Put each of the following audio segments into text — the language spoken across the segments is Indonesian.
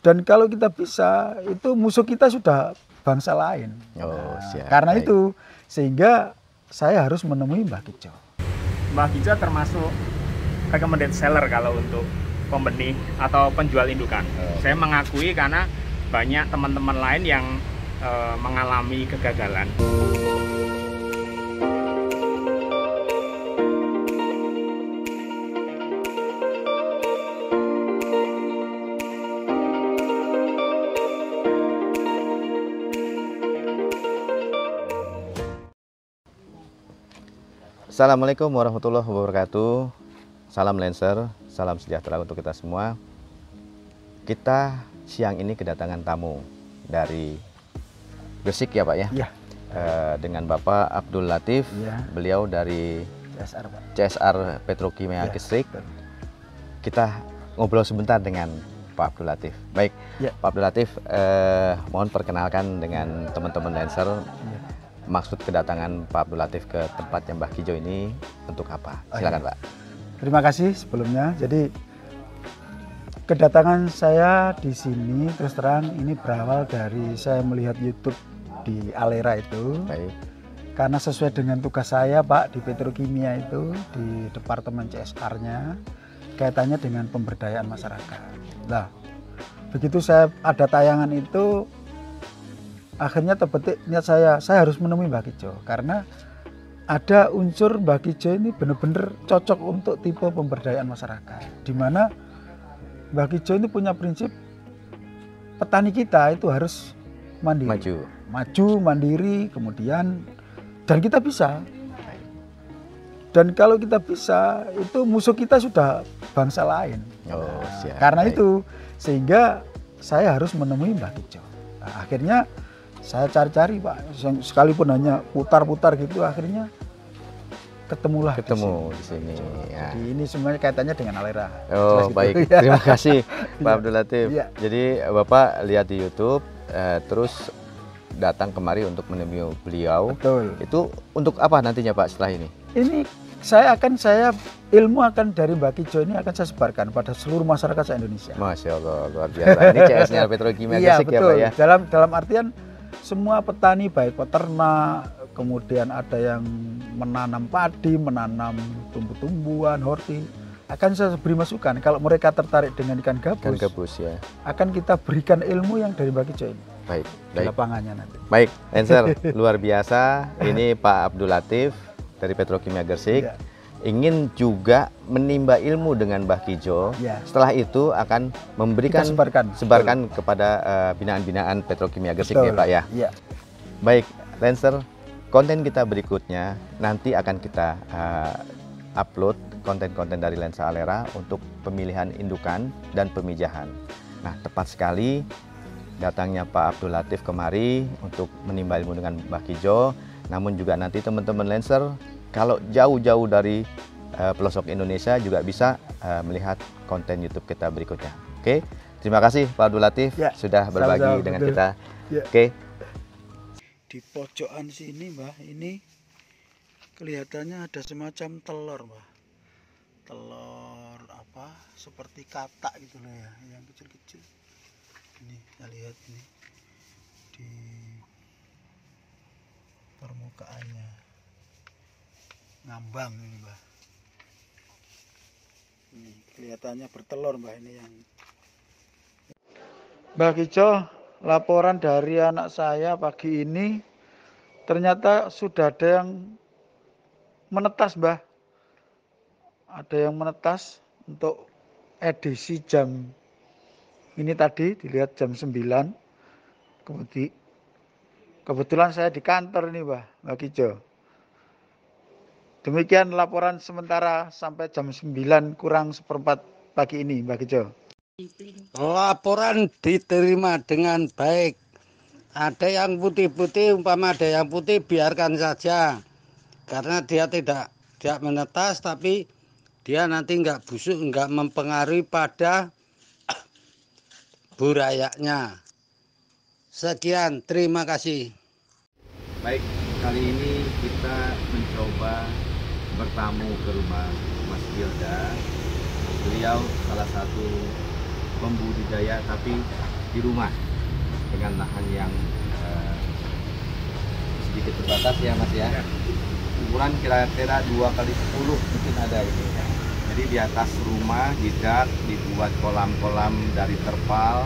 Dan kalau kita bisa, itu musuh kita sudah bangsa lain. Oh, siap. Karena Baik. itu, sehingga saya harus menemui Mbah Kijo. Mbah Kijo termasuk recommended seller kalau untuk pembenih atau penjual indukan. Saya mengakui karena banyak teman-teman lain yang mengalami kegagalan. Assalamualaikum warahmatullahi wabarakatuh. Salam Lancer, salam sejahtera untuk kita semua. Kita siang ini kedatangan tamu dari Gresik ya Pak ya? Iya. Dengan Bapak Abdul Latif, Iya. beliau dari CSR, Pak. CSR Petrokimia Ya, Gresik. betul. Kita ngobrol sebentar dengan Pak Abdul Latif. Baik, Ya. Pak Abdul Latif, mohon perkenalkan dengan teman-teman Lancer. Ya. Maksud kedatangan Pak Abdul Latif ke tempatnya Mbah Kijo ini untuk apa? Silakan Pak. Terima kasih sebelumnya. Jadi kedatangan saya di sini terus terang ini berawal dari saya melihat YouTube di Alera itu. Baik. Karena sesuai dengan tugas saya Pak di Petrokimia itu di Departemen CSR-nya kaitannya dengan pemberdayaan masyarakat. Nah, begitu saya ada tayangan itu akhirnya terbetik niat saya harus menemui Mbah Kijo karena ada unsur Mbah Kijo ini benar-benar cocok untuk tipe pemberdayaan masyarakat. Di mana Mbah Kijo ini punya prinsip petani kita itu harus mandiri. Maju, mandiri, kemudian dan kita bisa. Dan kalau kita bisa, itu musuh kita sudah bangsa lain. Oh, siap. Karena Baik. itu sehingga saya harus menemui Mbah Kijo. Nah, akhirnya saya cari-cari Pak, sekalipun hanya putar-putar gitu, akhirnya ketemu di sini. Ya. Jadi ini semuanya kaitannya dengan Alera. Oh, Jelas baik. gitu. Terima kasih Pak Iya. Abdul Latif. Iya. Jadi Bapak lihat di YouTube, terus datang kemari untuk menemui beliau. Betul. Itu untuk apa nantinya Pak setelah ini? Ini ilmu akan dari Mbah Kijo ini akan saya sebarkan pada seluruh masyarakat se-Indonesia. Masya Allah, luar biasa. Ini CSR Petrokimia Iya, Gresik ya betul. Pak ya? Dalam artian semua petani baik peternak, kemudian ada yang menanam padi, menanam tumbuh-tumbuhan, horti, akan saya beri masukan kalau mereka tertarik dengan ikan gabus, Kan gabus ya. akan kita berikan ilmu yang dari Mbah Kijo ini Baik, di baik. lapangannya nanti. Baik, Lancer, luar biasa. Ini Pak Abdul Latif dari Petrokimia Gresik. Iya. Ingin juga menimba ilmu dengan Mbah Kijo. Ya. Setelah itu akan memberikan Kita sebarkan kepada binaan-binaan Petrokimia Gresik ya Betul. Pak ya. Iya. Baik, Lancer, konten kita berikutnya nanti akan kita upload konten-konten dari Lensa Alera untuk pemilihan indukan dan pemijahan. Nah, tepat sekali datangnya Pak Abdul Latif kemari untuk menimba ilmu dengan Mbah Kijo. Namun juga nanti teman-teman Lancer kalau jauh-jauh dari pelosok Indonesia juga bisa melihat konten YouTube kita berikutnya. Oke, terima kasih Pak Abdul Latif Ya, sudah berbagi sama-sama, dengan betul. kita. Ya. Oke, Di pojokan sini Mbah, ini kelihatannya ada semacam telur Mbah. Telur apa seperti katak gitu loh ya, yang kecil-kecil. Ini kita lihat ini di permukaannya ngambang ini Mbah. Ini kelihatannya bertelur Mbah ini yang Mbah Kijo, laporan dari anak saya pagi ini ternyata sudah ada yang menetas Mbah. Ada yang menetas untuk edisi jam ini tadi dilihat jam 9. Kebetulan saya di kantor nih Mbah Kijo. Demikian laporan sementara sampai jam 9 kurang seperempat pagi ini Mbah Kijo. Laporan diterima dengan baik. Ada yang putih-putih, umpama ada yang putih biarkan saja. Karena dia tidak menetas, tapi dia nanti nggak busuk, nggak mempengaruhi pada burayaknya. Sekian, terima kasih. baik, kali ini kita mencoba bertamu ke rumah Mas Gilda. Beliau salah satu membudidaya tapi di rumah dengan lahan yang sedikit terbatas ya Mas ya. Ukuran kira-kira 2x10 mungkin ada ini. Jadi di atas rumah tidak dibuat kolam-kolam dari terpal,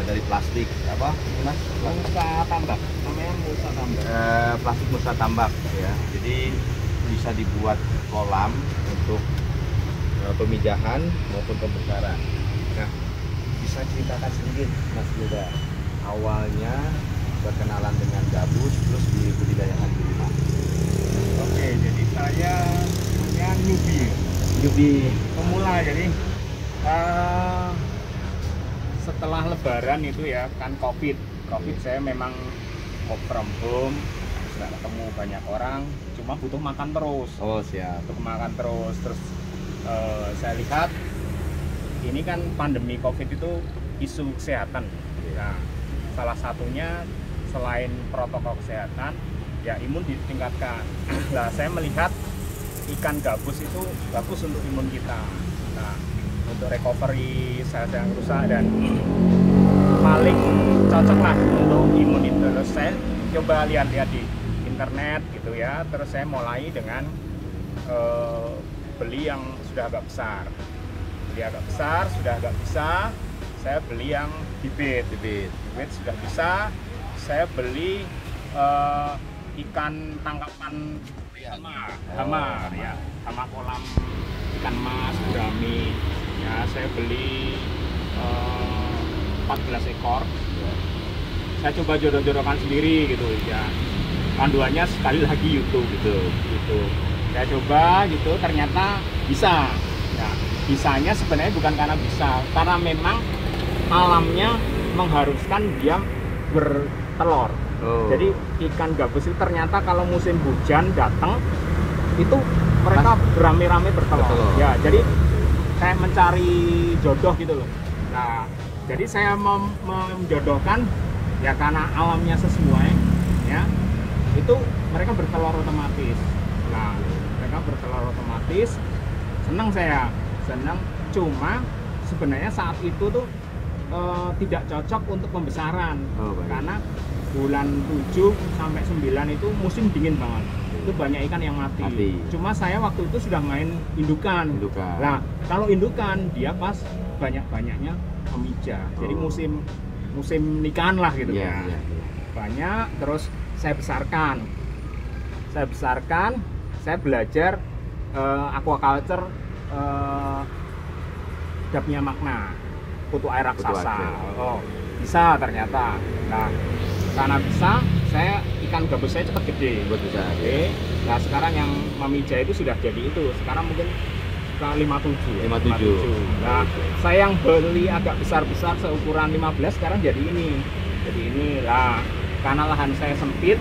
dari plastik apa ini Mas? Musa tambak, namanya musa tambak. Plastik musa tambak ya. Jadi bisa dibuat kolam untuk pemijahan maupun pembesaran. Nah, bisa ceritakan sedikit Mas Gilda, awalnya berkenalan dengan gabus terus dibudidayakan di rumah. Oke, jadi saya punya newbie pemula. Jadi setelah lebaran itu ya kan covid saya memang work from home, nggak ketemu banyak orang, cuma butuh makan terus. Oh siap. Untuk makan terus saya lihat ini kan pandemi covid itu isu kesehatan. Nah, salah satunya selain protokol kesehatan ya imun ditingkatkan. Nah, saya melihat ikan gabus itu bagus untuk imun kita. Nah, untuk recovery sel yang rusak dan paling cocok lah untuk imun itu. Terus saya coba lihat-lihat di internet gitu ya. Terus saya mulai dengan beli yang sudah agak besar. Sudah agak bisa. Saya beli yang bibit sudah bisa. Saya beli ikan tangkapan hama kolam ikan mas, gurami ya. Saya beli 14 ekor. Saya coba jodoh-jodohkan sendiri gitu ya. Panduannya sekali lagi YouTube gitu. Saya coba gitu, ternyata bisa. Nah, bisanya sebenarnya bukan karena bisa, karena memang alamnya mengharuskan dia bertelur. Jadi ikan gabus itu ternyata kalau musim hujan datang itu mereka beramai-ramai bertelur. Ya, jadi saya mencari jodoh gitu loh. Nah, jadi saya menjodohkan ya karena alamnya sesuai ya. Itu mereka bertelur otomatis. Nah, mereka bertelur otomatis. Saya senang. Cuma sebenarnya saat itu tuh tidak cocok untuk pembesaran. Karena bulan 7 sampai 9 itu musim dingin banget. Itu banyak ikan yang mati. Cuma saya waktu itu sudah main indukan. Nah, kalau indukan dia pas banyak-banyaknya memijah. Jadi musim nikahan lah gitu ya. Banyak, terus saya besarkan. Saya belajar aquaculture tidak punya makna. Kutu air raksasa. Bisa ternyata. Nah, karena bisa, saya ikan gabus saya cepat gede. Nah, sekarang yang memijah itu sudah jadi itu. Sekarang mungkin ke 57. Nah, saya yang beli agak besar-besar seukuran 15 sekarang jadi ini. Lah, karena lahan saya sempit,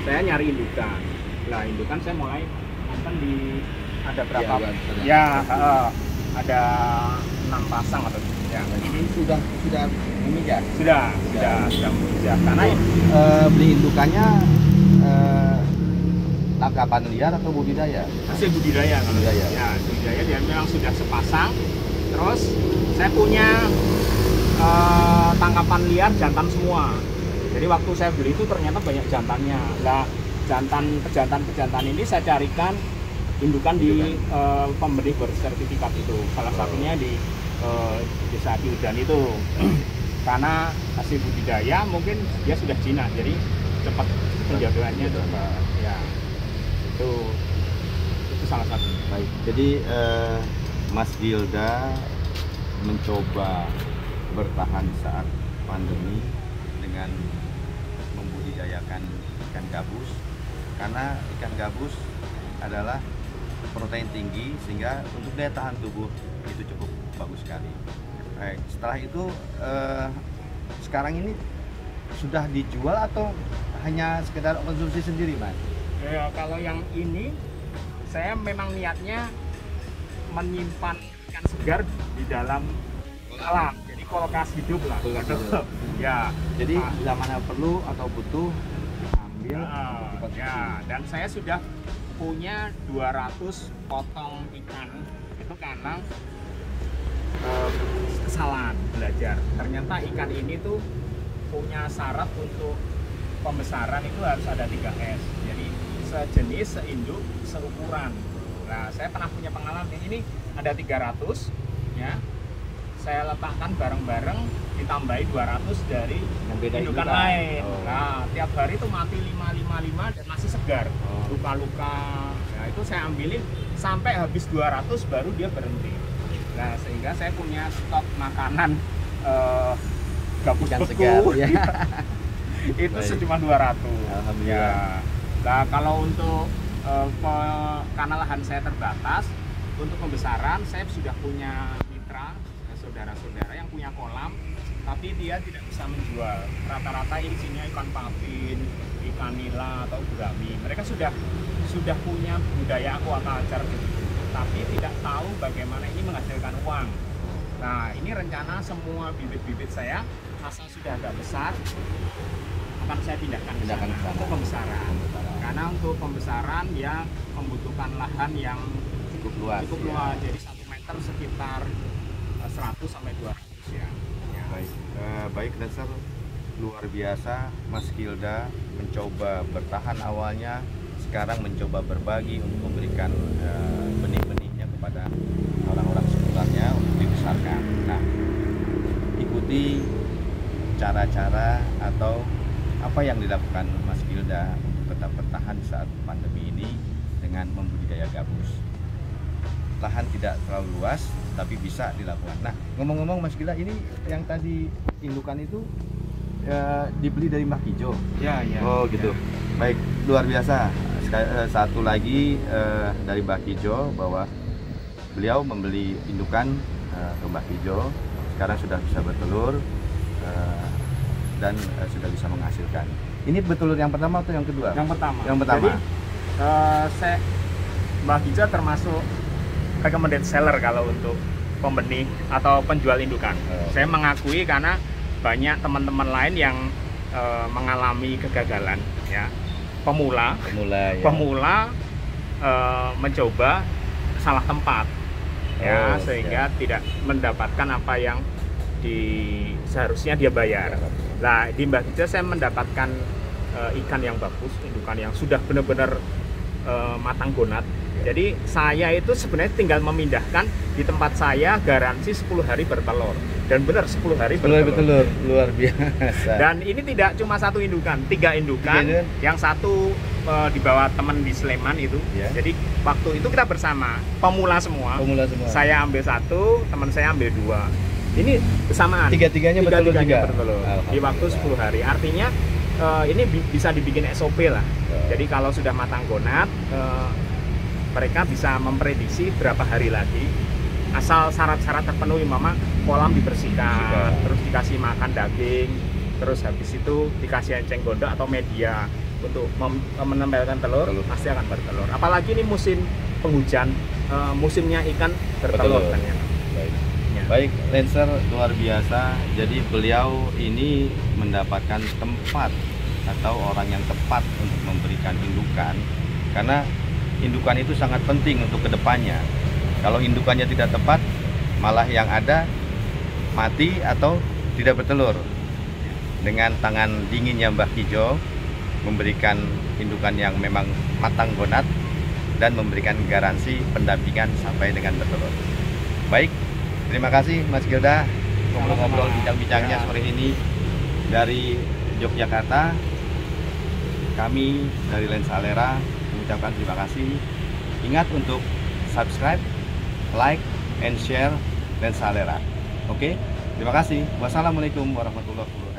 saya nyari indukan. Lah, indukan saya mulai nonton di ada berapa? Ada 6 pasang atau ya. Ini sudah memijah. Sudah memijah. Karena beli indukannya tangkapan liar atau budidaya? Hasil budidaya. Ya, budidaya dia memang sudah sepasang. Terus saya punya tangkapan liar jantan semua. Jadi waktu saya beli itu ternyata banyak jantannya. Lah, pejantan ini saya carikan indukan di pembeli bersertifikat itu. Salah satunya di Desa Kiudan itu. Karena hasil budidaya mungkin dia sudah jinak, jadi cepat penjodohannya. Ya, itu salah satu. Baik. Jadi Mas Gilda mencoba bertahan saat pandemi dengan membudidayakan ikan gabus, karena ikan gabus adalah protein tinggi sehingga untuk daya tahan tubuh itu cukup bagus sekali. Setelah itu sekarang ini sudah dijual atau hanya sekedar konsumsi sendiri, Mas? Ya, kalau yang ini saya memang niatnya menyimpan ikan segar di dalam alam. Jadi kulkas hidup lah. Ya. Jadi bila mana perlu atau butuh ambil. Ya, dan saya sudah punya 200 potong ikan. Itu karena kesalahan belajar. Ternyata ikan ini tuh punya syarat untuk pembesaran itu harus ada 3S. Jadi sejenis, seinduk, seukuran. Nah, saya pernah punya pengalaman ini ada 300 ya. Saya letakkan bareng-bareng ditambahi 200 dari indukan lain. Nah, tiap hari itu mati 555 dan masih segar. Luka-luka. Nah, itu saya ambilin sampai habis 200 baru dia berhenti. Nah, sehingga saya punya stok makanan gabus beku ya. Itu sejumlah 200. Alhamdulillah. Nah, kalau untuk karena lahan saya terbatas, untuk pembesaran saya sudah punya mitra saudara-saudara yang punya kolam, tapi dia tidak bisa menjual. Rata-rata isinya ikan patin, ikan nila atau gurami. Mereka sudah punya budaya aquaculture gitu, tapi tidak tahu bagaimana ini menghasilkan uang. Nah, ini rencana semua bibit-bibit saya asal sudah agak besar akan saya pindahkan untuk pembesaran. Karena untuk pembesaran ya membutuhkan lahan yang cukup luas. Jadi 1 meter sekitar 100 sampai 200 ya. Baik Lancer, luar biasa Mas Gilda mencoba bertahan awalnya, sekarang mencoba berbagi untuk memberikan benih-benihnya kepada orang-orang sekitarnya untuk dibesarkan. Nah, ikuti cara-cara atau apa yang dilakukan Mas Gilda untuk tetap bertahan saat pandemi ini dengan membudidaya gabus. Lahan tidak terlalu luas, tapi bisa dilakukan. Nah, ngomong-ngomong Mas Gilda, ini yang tadi indukan itu dibeli dari Mbah Kijo? Ya. Oh gitu. Ya. Baik, luar biasa. Satu lagi dari Mbah Kijo bahwa beliau membeli indukan ke Mbah Kijo, sekarang sudah bisa bertelur dan sudah bisa menghasilkan. Ini bertelur yang pertama atau yang kedua? Yang pertama. Yang pertama. Jadi Mbah Kijo termasuk recommended seller kalau untuk pembenih atau penjual indukan. Saya mengakui karena banyak teman-teman lain yang mengalami kegagalan ya. Pemula mencoba salah tempat ya, sehingga tidak mendapatkan apa yang seharusnya dia bayar. Nah, di Mbah Kijo saya mendapatkan ikan yang bagus, indukan yang sudah benar-benar matang gonat. Jadi saya itu sebenarnya tinggal memindahkan di tempat saya, garansi 10 hari bertelur. Dan benar 10 hari bertelur. Luar biasa. Dan ini tidak cuma satu indukan, 3 indukan. Yang satu dibawa teman di Sleman itu. Yeah. Jadi waktu itu kita bersama, pemula semua. Saya ambil 1, teman saya ambil 2. Ini bersamaan. Tiga-tiganya bertelur di waktu 10 hari. Artinya ini bisa dibikin SOP lah. Jadi kalau sudah matang gonat, mereka bisa memprediksi berapa hari lagi, asal syarat-syarat terpenuhi, mama kolam dibersihkan, terus dikasih makan daging, terus habis itu dikasih enceng gondok atau media untuk menempelkan telur, pasti akan bertelur. Apalagi ini musim penghujan, musimnya ikan bertelur ternyata. Baik, Lancer, luar biasa. Jadi beliau ini mendapatkan tempat atau orang yang tepat untuk memberikan indukan, karena indukan itu sangat penting untuk kedepannya. Kalau indukannya tidak tepat, malah yang ada mati atau tidak bertelur. Dengan tangan dinginnya Mbah Kijo memberikan indukan yang memang matang gonat dan memberikan garansi pendampingan sampai dengan bertelur. Baik, terima kasih Mas Gilda ngobrol-ngobrol bincang-bincangnya sore ini dari Yogyakarta. Kami dari Lensa Alera mengucapkan terima kasih. Ingat untuk subscribe, like, and share Lensa Alera. Oke, terima kasih. Wassalamualaikum warahmatullahi wabarakatuh.